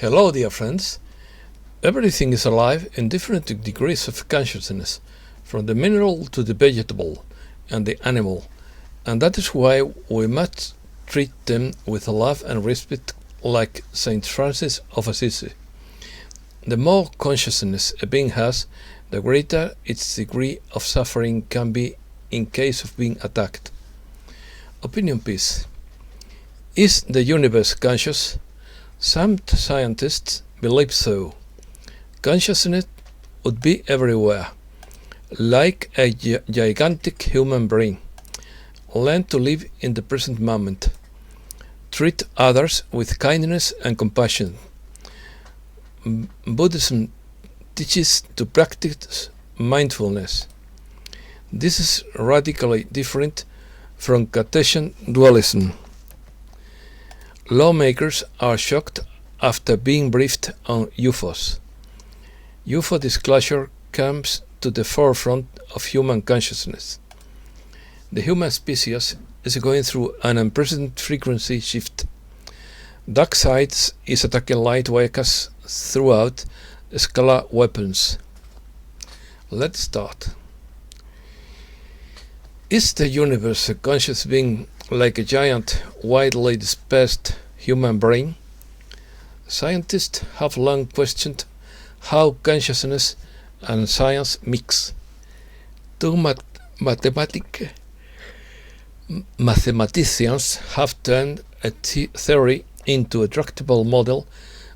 Hello, dear friends. Everything is alive in different degrees of consciousness, from the mineral to the vegetable and the animal, and that is why we must treat them with love and respect like Saint Francis of Assisi. The more consciousness a being has, the greater its degree of suffering can be in case of being attacked. Opinion piece. Is the universe conscious? Some scientists believe so. Consciousness would be everywhere, like a gigantic human brain. Learn to live in the present moment. Treat others with kindness and compassion. Buddhism teaches to practice mindfulness. This is radically different from Cartesian dualism. Lawmakers are shocked after being briefed on UFOs. UFO disclosure comes to the forefront of human consciousness. The human species is going through an unprecedented frequency shift. Dark sides is attacking light workers throughout scalar weapons. Let's start. Is the universe a conscious being like a giant, widely dispersed human brain? Scientists have long questioned how consciousness and science mix. Two mathematicians have turned a theory into a tractable model,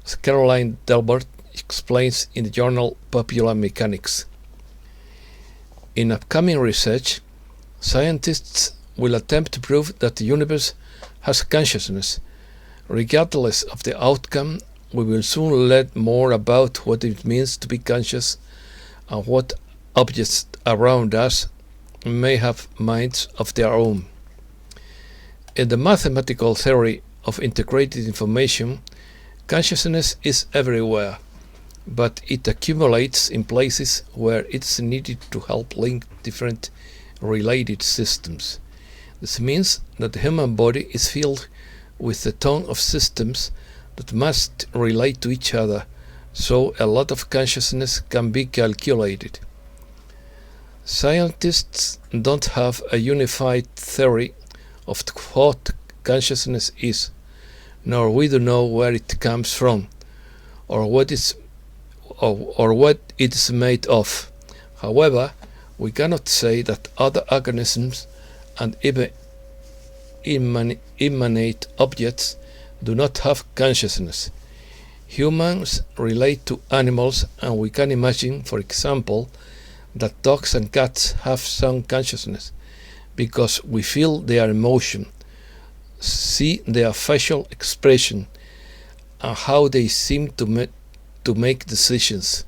as Caroline Delbert explains in the journal Popular Mechanics. In upcoming research, scientists will attempt to prove that the universe has consciousness. Regardless of the outcome, we will soon learn more about what it means to be conscious and what objects around us may have minds of their own. In the mathematical theory of integrated information, consciousness is everywhere, but it accumulates in places where it's needed to help link different related systems. This means that the human body is filled with a ton of systems that must relate to each other, so a lot of consciousness can be calculated. Scientists don't have a unified theory of what consciousness is, nor we do know where it comes from, or what it is made of. However, we cannot say that other organisms and even immanent objects do not have consciousness. Humans relate to animals, and we can imagine, for example, that dogs and cats have some consciousness, because we feel their emotion, see their facial expression, and how they seem to make decisions.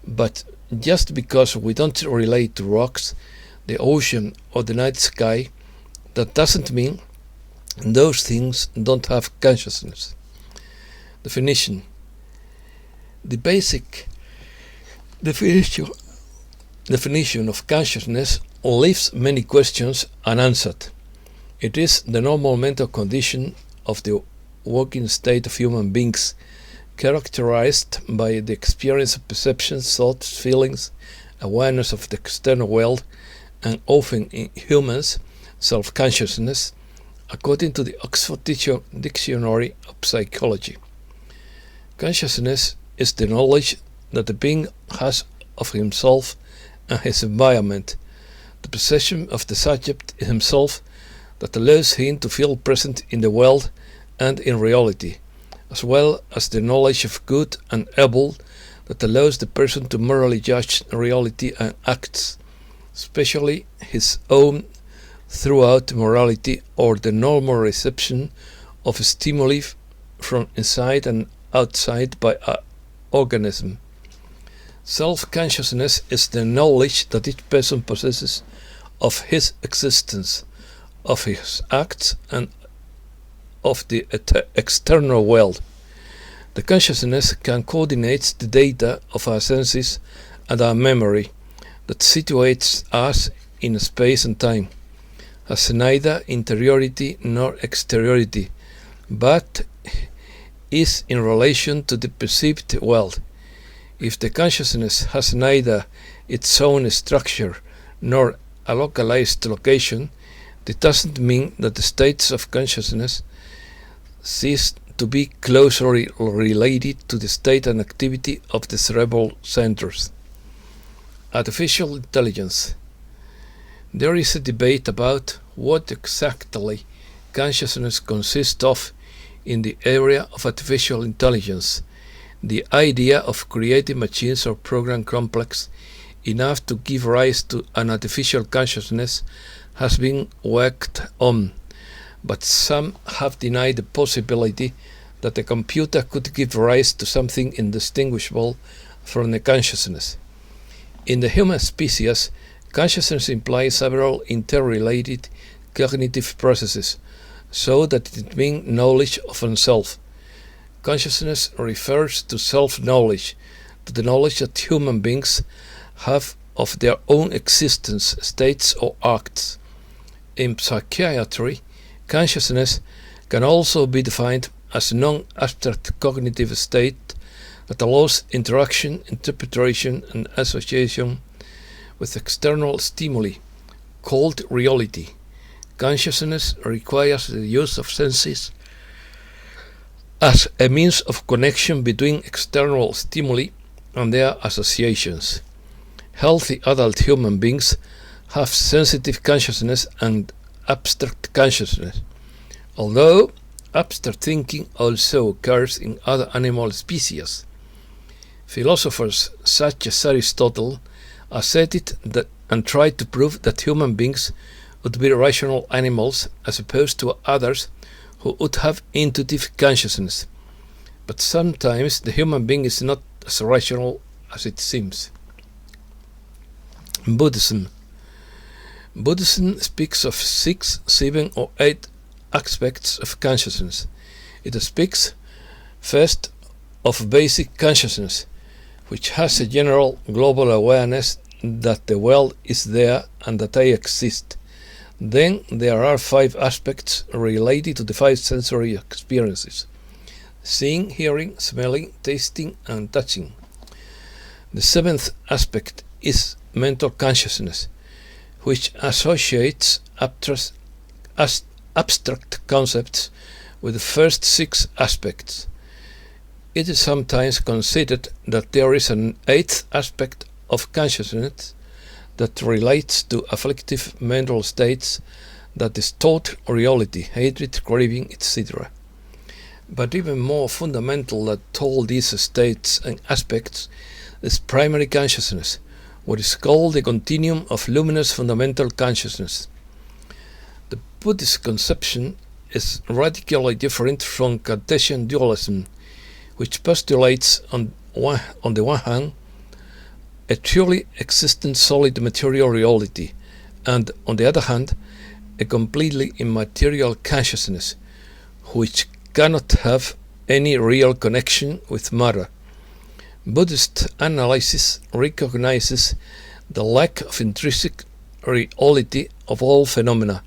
But just because we don't relate to rocks, the ocean, or the night sky, that doesn't mean those things don't have consciousness. Definition. The basic definition of consciousness leaves many questions unanswered. It is the normal mental condition of the working state of human beings, characterized by the experience of perceptions, thoughts, feelings, awareness of the external world, and often in humans, self-consciousness, according to the Oxford Dictionary of Psychology. Consciousness is the knowledge that the being has of himself and his environment, the perception of the subject himself that allows him to feel present in the world and in reality, as well as the knowledge of good and evil that allows the person to morally judge reality and acts, especially his own, throughout morality or the normal reception of stimuli from inside and outside by an organism. Self-consciousness is the knowledge that each person possesses of his existence, of his acts, and of the external world. The consciousness can coordinate the data of our senses and our memory that situates us in space and time, has neither interiority nor exteriority, but is in relation to the perceived world. If the consciousness has neither its own structure nor a localized location, it doesn't mean that the states of consciousness cease to be closely related to the state and activity of the cerebral centers. Artificial intelligence. There is a debate about what exactly consciousness consists of in the area of artificial intelligence. The idea of creating machines or program complex enough to give rise to an artificial consciousness has been worked on, but some have denied the possibility that a computer could give rise to something indistinguishable from the consciousness. In the human species, consciousness implies several interrelated cognitive processes, so that it means knowledge of oneself. Consciousness refers to self-knowledge, to the knowledge that human beings have of their own existence, states or acts. In psychiatry, consciousness can also be defined as a non-abstract cognitive state that allows interaction, interpretation, and association with external stimuli, called reality. Consciousness requires the use of senses as a means of connection between external stimuli and their associations. Healthy adult human beings have sensitive consciousness and abstract consciousness, although abstract thinking also occurs in other animal species. Philosophers such as Aristotle asserted that and tried to prove that human beings would be rational animals as opposed to others who would have intuitive consciousness. But sometimes the human being is not as rational as it seems. Buddhism. Buddhism speaks of 6, 7 or 8 aspects of consciousness. It speaks first of basic consciousness, which has a general global awareness that the world is there and that I exist. Then there are 5 aspects related to the 5 sensory experiences: seeing, hearing, smelling, tasting, and touching. The 7th aspect is mental consciousness, which associates abstract concepts with the first 6 aspects. It is sometimes considered that there is an 8th aspect of consciousness that relates to afflictive mental states that distort reality, hatred, craving, etc. But even more fundamental than all these states and aspects is primary consciousness, what is called the continuum of luminous fundamental consciousness. The Buddhist conception is radically different from Cartesian dualism, which postulates on the one hand a truly existent solid material reality, and on the other hand a completely immaterial consciousness, which cannot have any real connection with matter. Buddhist analysis recognizes the lack of intrinsic reality of all phenomena,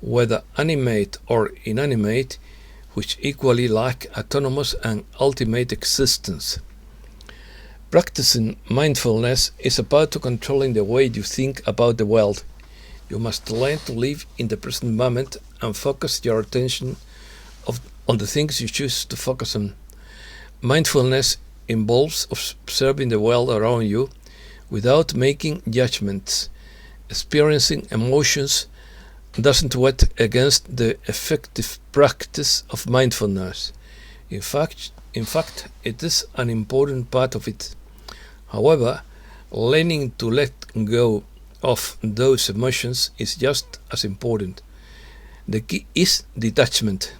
whether animate or inanimate, which equally lack autonomous and ultimate existence. Practicing mindfulness is about controlling the way you think about the world. You must learn to live in the present moment and focus your attention on the things you choose to focus on. Mindfulness involves observing the world around you without making judgments. Experiencing emotions doesn't work against the effective practice of mindfulness. In fact, it is an important part of it. However, learning to let go of those emotions is just as important. The key is detachment.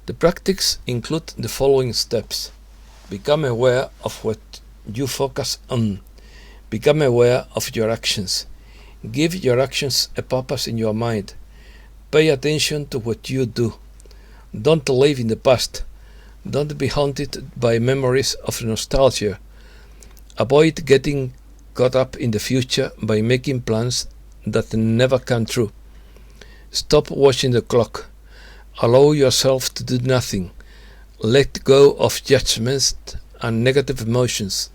The practice includes the following steps: become aware of what you focus on. Become aware of your actions. Give your actions a purpose in your mind. Pay attention to what you do. Don't live in the past. Don't be haunted by memories of nostalgia. Avoid getting caught up in the future by making plans that never come true. Stop watching the clock. Allow yourself to do nothing. Let go of judgments and negative emotions.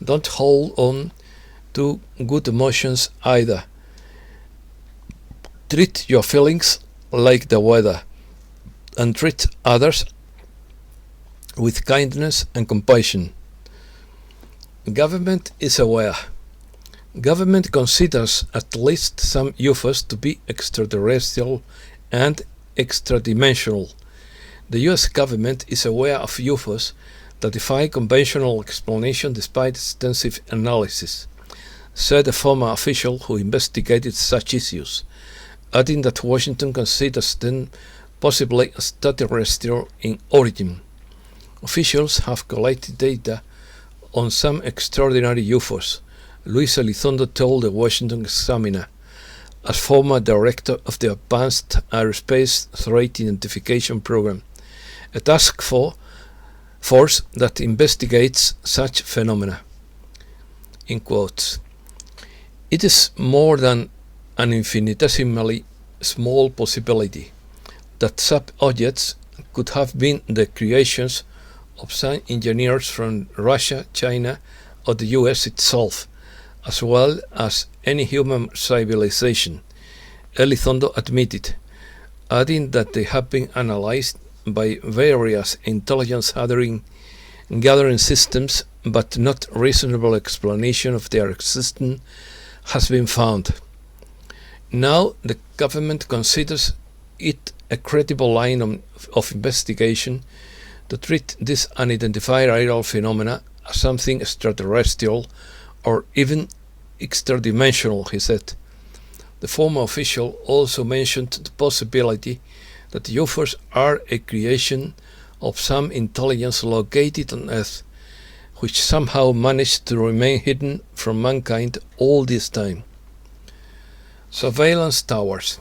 Don't hold on to good emotions either. Treat your feelings like the weather, and treat others with kindness and compassion. Government is aware. Government considers at least some UFOs to be extraterrestrial and extradimensional. The US government is aware of UFOs that defy conventional explanation despite extensive analysis, said a former official who investigated such issues, adding that Washington considers them possibly extraterrestrial in origin. Officials have collected data on some extraordinary UFOs, Luis Elizondo told the Washington Examiner, as former director of the Advanced Aerospace Threat Identification Program, a task force that investigates such phenomena. In quotes, it is more than an infinitesimally small possibility that sub-objects could have been the creations of some engineers from Russia, China, or the US itself, as well as any human civilization, Elizondo admitted, adding that they have been analyzed by various intelligence gathering systems, but not reasonable explanation of their existence has been found. Now the government considers it a credible line of investigation to treat this unidentified aerial phenomena as something extraterrestrial or even extradimensional, he said. The former official also mentioned the possibility that UFOs are a creation of some intelligence located on Earth, which somehow managed to remain hidden from mankind all this time. Surveillance towers.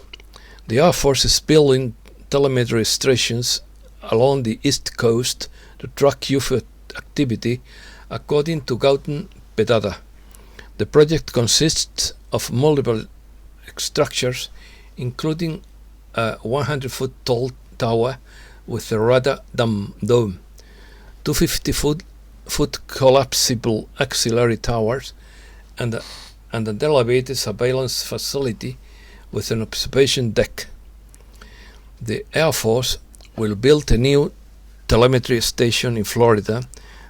The Air Force is building telemetry stations along the East Coast to track UFO activity, according to Gautam Pedada. The project consists of multiple structures, including a 100-foot tall tower with a radar dome, 250-foot collapsible auxiliary towers, and an elevated surveillance facility with an observation deck. The Air Force will build a new telemetry station in Florida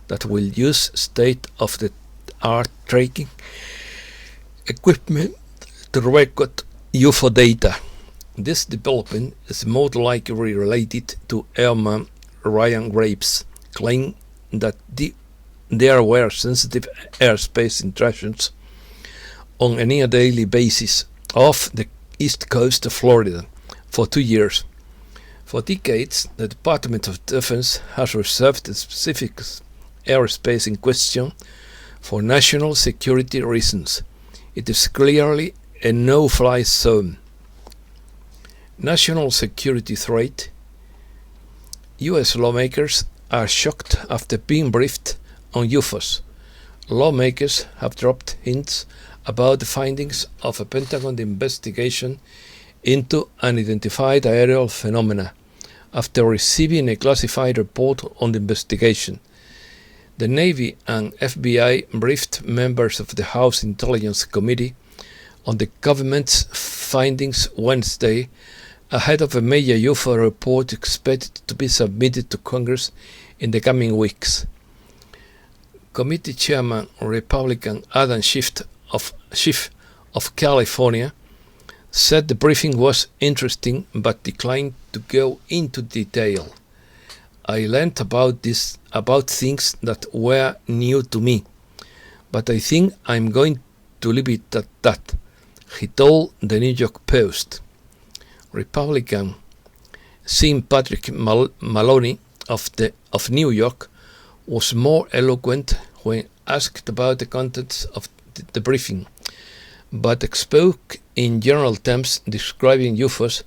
that will use state-of-the-art tracking equipment to record UFO data. This development is more likely related to Airman Ryan Graves' claim that there were sensitive airspace intrusions on a near-daily basis off the east coast of Florida for 2 years. For decades, the Department of Defense has reserved the specific airspace in question for national security reasons. It is clearly a no-fly zone. National security threat. US lawmakers are shocked after being briefed on UFOs. Lawmakers have dropped hints about the findings of a Pentagon investigation into unidentified aerial phenomena after receiving a classified report on the investigation. The Navy and FBI briefed members of the House Intelligence Committee on the government's findings Wednesday, ahead of a major UFO report expected to be submitted to Congress in the coming weeks. Committee Chairman Republican Adam Schiff of California said the briefing was interesting but declined to go into detail. I learned about things that were new to me, but I think I'm going to leave it at that, he told the New York Post. Republican Sean Patrick Maloney of New York was more eloquent when asked about the contents of the briefing, but spoke in general terms, describing UFOs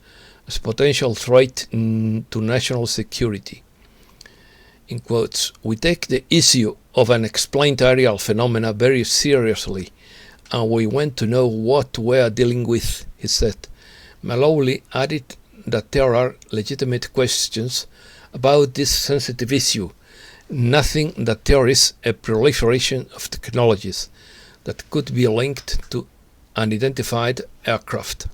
as potential threat to national security. In quotes, "We take the issue of unexplained aerial phenomena very seriously, and we want to know what we're dealing with," he said. Maloney added that there are legitimate questions about this sensitive issue, nothing that theorizes a proliferation of technologies that could be linked to unidentified aircraft.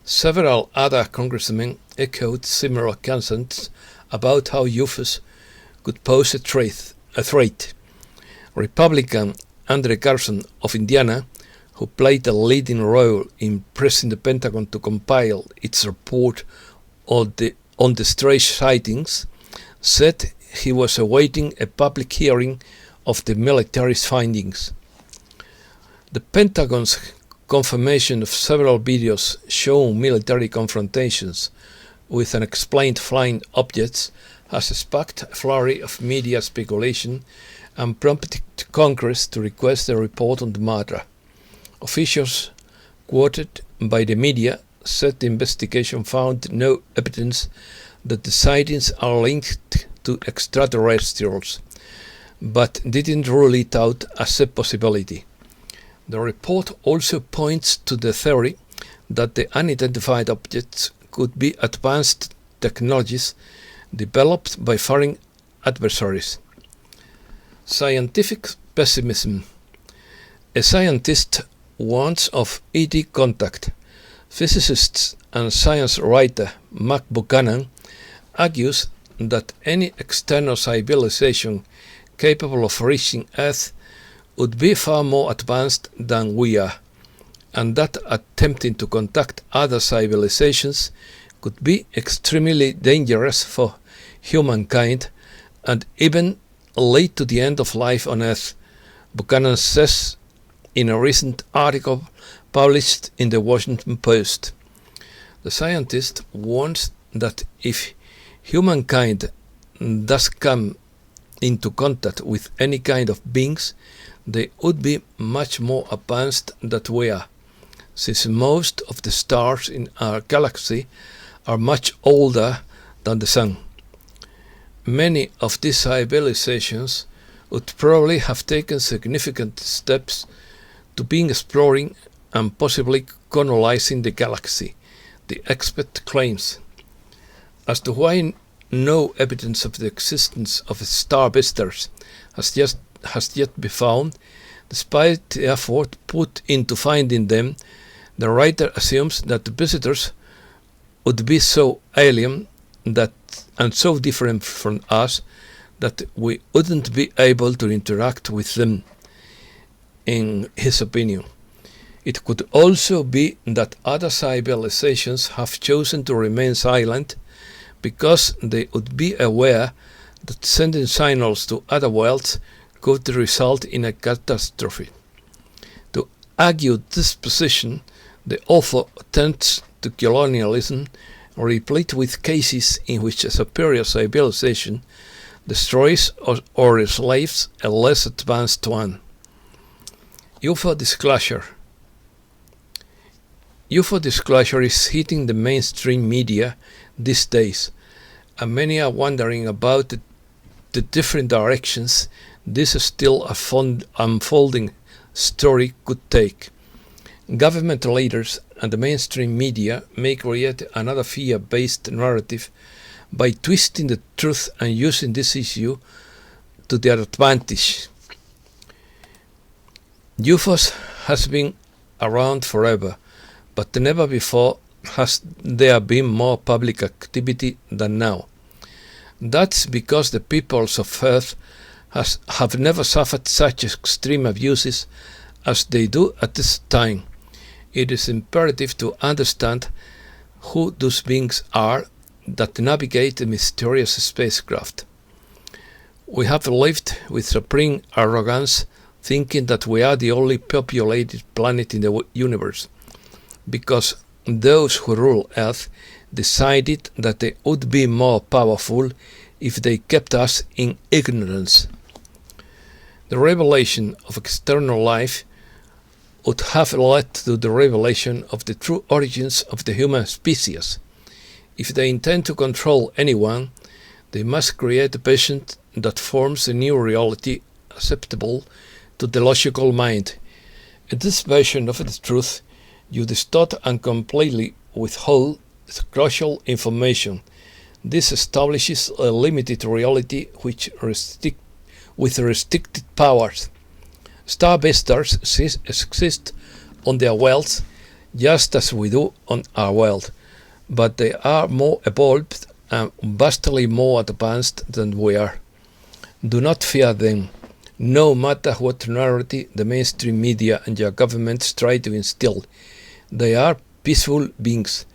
Several other congressmen echoed similar concerns about how UFOs could pose a threat. Republican Andre Carson of Indiana, who played a leading role in pressing the Pentagon to compile its report on the strange sightings, said he was awaiting a public hearing of the military's findings. The Pentagon's confirmation of several videos showing military confrontations with unexplained flying objects has sparked a flurry of media speculation and prompted Congress to request a report on the matter. Officials quoted by the media said the investigation found no evidence that the sightings are linked to extraterrestrials, but didn't rule it out as a possibility. The report also points to the theory that the unidentified objects could be advanced technologies developed by foreign adversaries. Scientific pessimism. A scientist warns of ET contact. Physicist and science writer Mark Buchanan argues that any external civilization capable of reaching Earth would be far more advanced than we are, and that attempting to contact other civilizations could be extremely dangerous for humankind and even lead to the end of life on Earth, Buchanan says in a recent article published in the Washington Post. The scientist warns that if humankind does come into contact with any kind of beings, they would be much more advanced than we are, since most of the stars in our galaxy are much older than the Sun. Many of these civilizations would probably have taken significant steps to begin exploring and possibly colonizing the galaxy, the expert claims. As to why no evidence of the existence of star visitors has yet been found, despite the effort put into finding them, the writer assumes that the visitors would be so alien and so different from us that we wouldn't be able to interact with them, in his opinion. It could also be that other civilizations have chosen to remain silent because they would be aware that sending signals to other worlds could result in a catastrophe. To argue this position, the author turns to colonialism, replete with cases in which a superior civilization destroys or enslaves a less advanced one. UFO disclosure. UFO disclosure is hitting the mainstream media these days, and many are wondering about the different directions this still unfolding story could take. Government leaders and the mainstream media may create another fear-based narrative by twisting the truth and using this issue to their advantage. UFOs has been around forever, but never before has there been more public activity than now. That's because the peoples of Earth have never suffered such extreme abuses as they do at this time. It is imperative to understand who those beings are that navigate the mysterious spacecraft. We have lived with supreme arrogance, thinking that we are the only populated planet in the universe, because those who rule Earth decided that they would be more powerful if they kept us in ignorance. The revelation of external life would have led to the revelation of the true origins of the human species. If they intend to control anyone, they must create a vision that forms a new reality acceptable to the logical mind. In this version of the truth, you distort and completely withhold crucial information, This establishes a limited reality with restricted powers. Star-visitors exist on their worlds just as we do on our world, but they are more evolved and vastly more advanced than we are. Do not fear them, no matter what narrative the mainstream media and your governments try to instill. They are peaceful beings.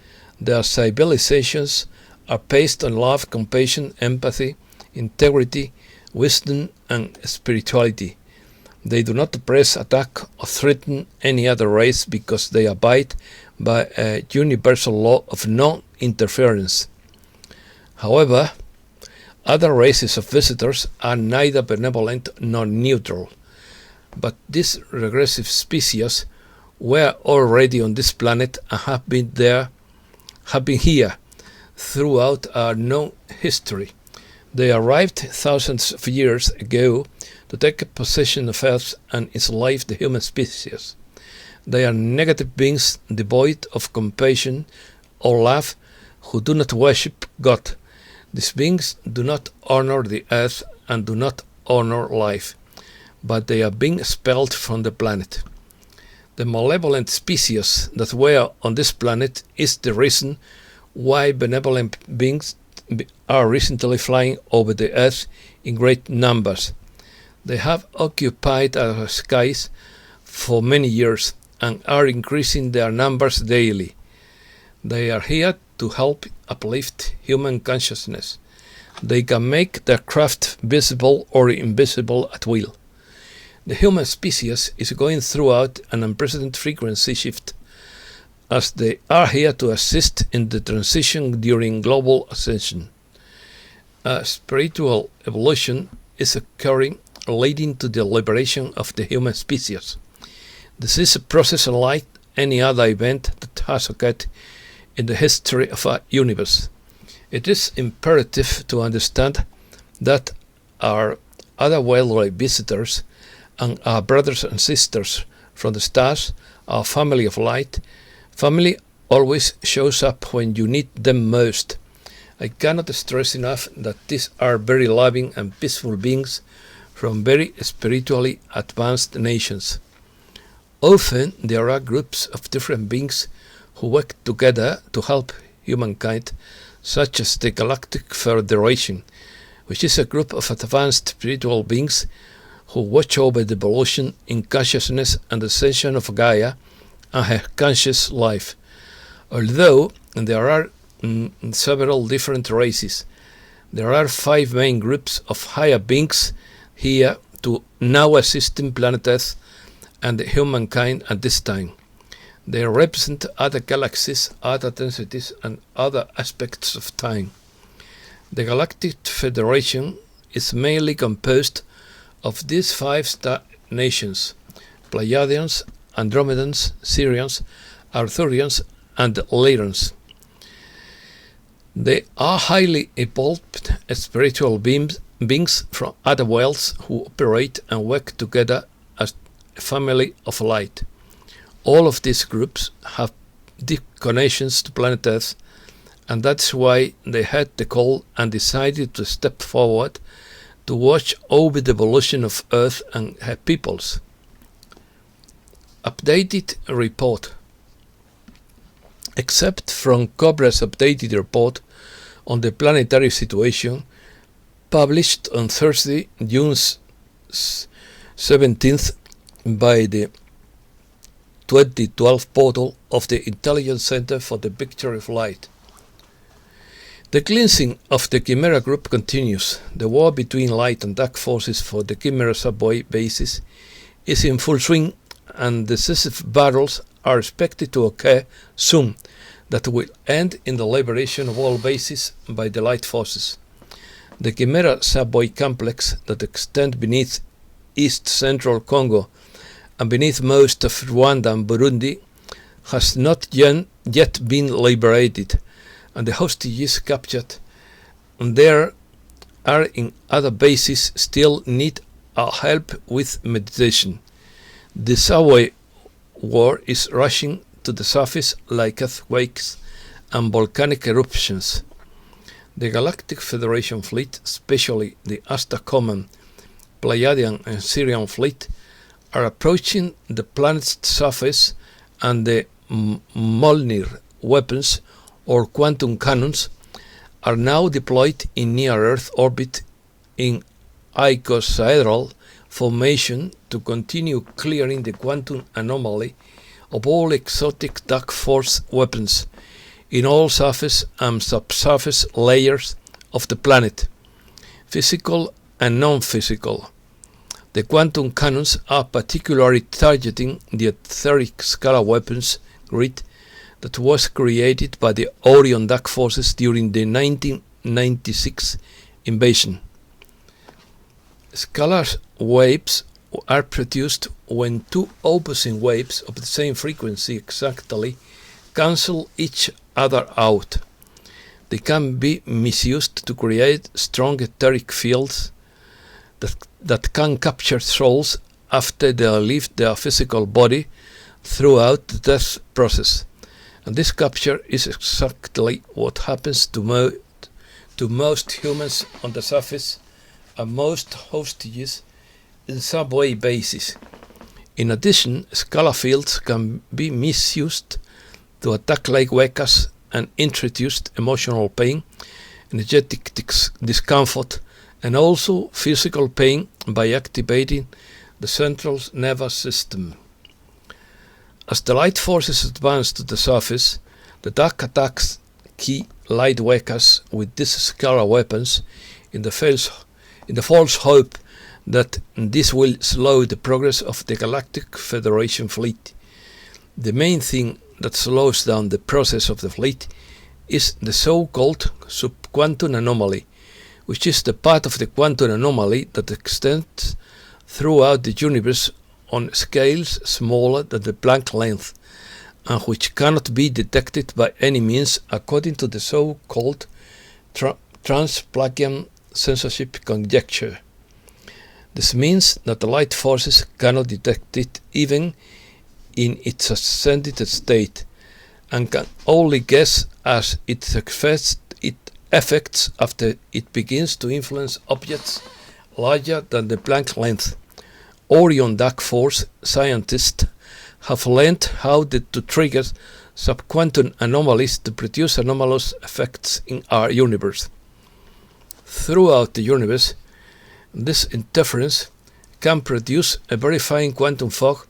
Their civilizations are based on love, compassion, empathy, integrity, wisdom, and spirituality. They do not oppress, attack, or threaten any other race because they abide by a universal law of non-interference. However, other races of visitors are neither benevolent nor neutral. But these regressive species were already on this planet and have been here throughout our known history. They arrived thousands of years ago to take possession of Earth and enslave the human species. They are negative beings devoid of compassion or love who do not worship God. These beings do not honor the Earth and do not honor life, but they are being expelled from the planet. The malevolent species that were on this planet is the reason why benevolent beings are recently flying over the Earth in great numbers. They have occupied our skies for many years and are increasing their numbers daily. They are here to help uplift human consciousness. They can make their craft visible or invisible at will. The human species is going throughout an unprecedented frequency shift, as they are here to assist in the transition during global ascension. A spiritual evolution is occurring, leading to the liberation of the human species. This is a process unlike any other event that has occurred in the history of our universe. It is imperative to understand that our otherworldly visitors and our brothers and sisters from the stars, our family of light, family always shows up when you need them most. I cannot stress enough that these are very loving and peaceful beings from very spiritually advanced nations. Often there are groups of different beings who work together to help humankind, such as the Galactic Federation, which is a group of advanced spiritual beings who watch over the evolution in consciousness and ascension of Gaia and her conscious life. Although there are several different races, there are 5 main groups of higher beings here to now assist in planet Earth and humankind at this time. They represent other galaxies, other densities, and other aspects of time. The Galactic Federation is mainly composed of these 5 star nations: Pleiadians, Andromedans, Sirians, Arthurians, and Lyrans. They are highly evolved spiritual beings from other worlds who operate and work together as a family of light. All of these groups have deep connections to planet Earth, and that's why they had the call and decided to step forward to watch over the evolution of Earth and her peoples. Updated report. Except from Cobra's updated report on the planetary situation, published on Thursday, June 17th by the 2012 portal of the Intelligence Center for the Picture of Light. The cleansing of the Chimera group continues. The war between light and dark forces for the Chimera subway bases is in full swing, and decisive battles are expected to occur soon that will end in the liberation of all bases by the light forces. The Chimera subway complex that extends beneath East Central Congo and beneath most of Rwanda and Burundi has not yet been liberated, and the hostages captured there are in other bases still need our help with meditation. The subway war is rushing to the surface like earthquakes and volcanic eruptions. The Galactic Federation fleet, especially the Asta Common, Pleiadian and Sirian fleet, are approaching the planet's surface, and the Mjolnir weapons, or quantum cannons, are now deployed in near-Earth orbit in icosahedral formation to continue clearing the quantum anomaly of all exotic dark force weapons in all surface and subsurface layers of the planet, physical and non-physical. The quantum cannons are particularly targeting the etheric scalar weapons grid that was created by the Orion dark forces during the 1996 invasion. Scalar waves are produced when two opposing waves of the same frequency exactly cancel each other out. They can be misused to create strong etheric fields that can capture souls after they leave their physical body throughout the death process. And this capture is exactly what happens to most humans on the surface and most hostages in subway bases. In addition, scalar fields can be misused to attack light workers and introduce emotional pain, energetic discomfort, and also physical pain by activating the central nervous system. As the light forces advance to the surface, the dark attacks key light workers with these scalar weapons in the false hope that this will slow the progress of the Galactic Federation fleet. The main thing that slows down the process of the fleet is the so-called subquantum anomaly, which is the part of the quantum anomaly that extends throughout the universe on scales smaller than the Planck length, and which cannot be detected by any means according to the so-called trans-Planckian censorship conjecture. This means that the light forces cannot detect it even in its ascended state, and can only guess as it affects after it begins to influence objects larger than the Planck length. Orion dark force scientists have learned how to trigger subquantum anomalies to produce anomalous effects in our universe. Throughout the universe, this interference can produce a very fine quantum fog,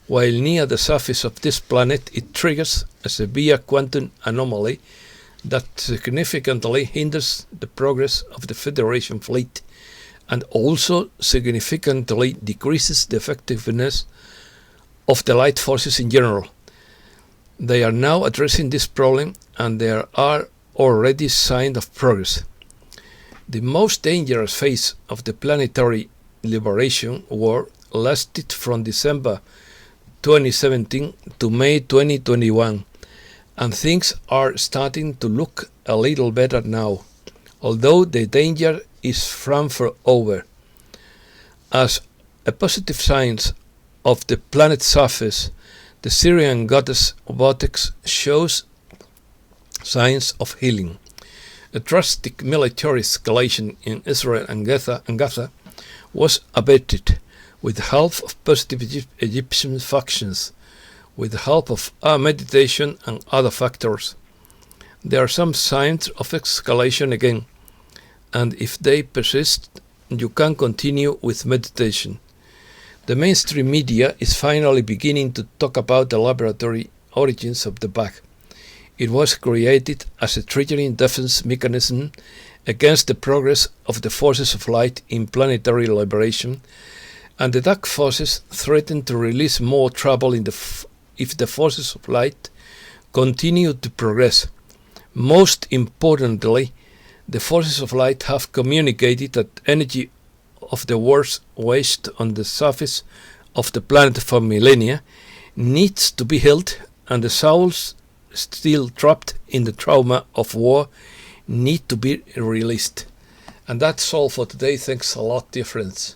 while near the surface of this planet it triggers a severe quantum anomaly that significantly hinders the progress of the Federation fleet and also significantly decreases the effectiveness of the light forces in general. They are now addressing this problem, and there are already signs of progress. The most dangerous phase of the Planetary Liberation War lasted from December 2017 to May 2021, and things are starting to look a little better now, although the danger is far from over. As a positive sign of the planet's surface, the Syrian goddess Vortex shows signs of healing. A drastic military escalation in Israel and Gaza was abated with the help of positive Egyptian factions, with the help of our meditation and other factors. There are some signs of escalation again, and if they persist, you can continue with meditation. The mainstream media is finally beginning to talk about the laboratory origins of the bug. It was created as a triggering defense mechanism against the progress of the forces of light in planetary liberation, and the dark forces threaten to release more trouble if the forces of light continue to progress. Most importantly, the forces of light have communicated that energy of the wars waged on the surface of the planet for millennia needs to be held, and the souls still trapped in the trauma of war need to be released. And that's all for today. Thanks a lot, dear friends.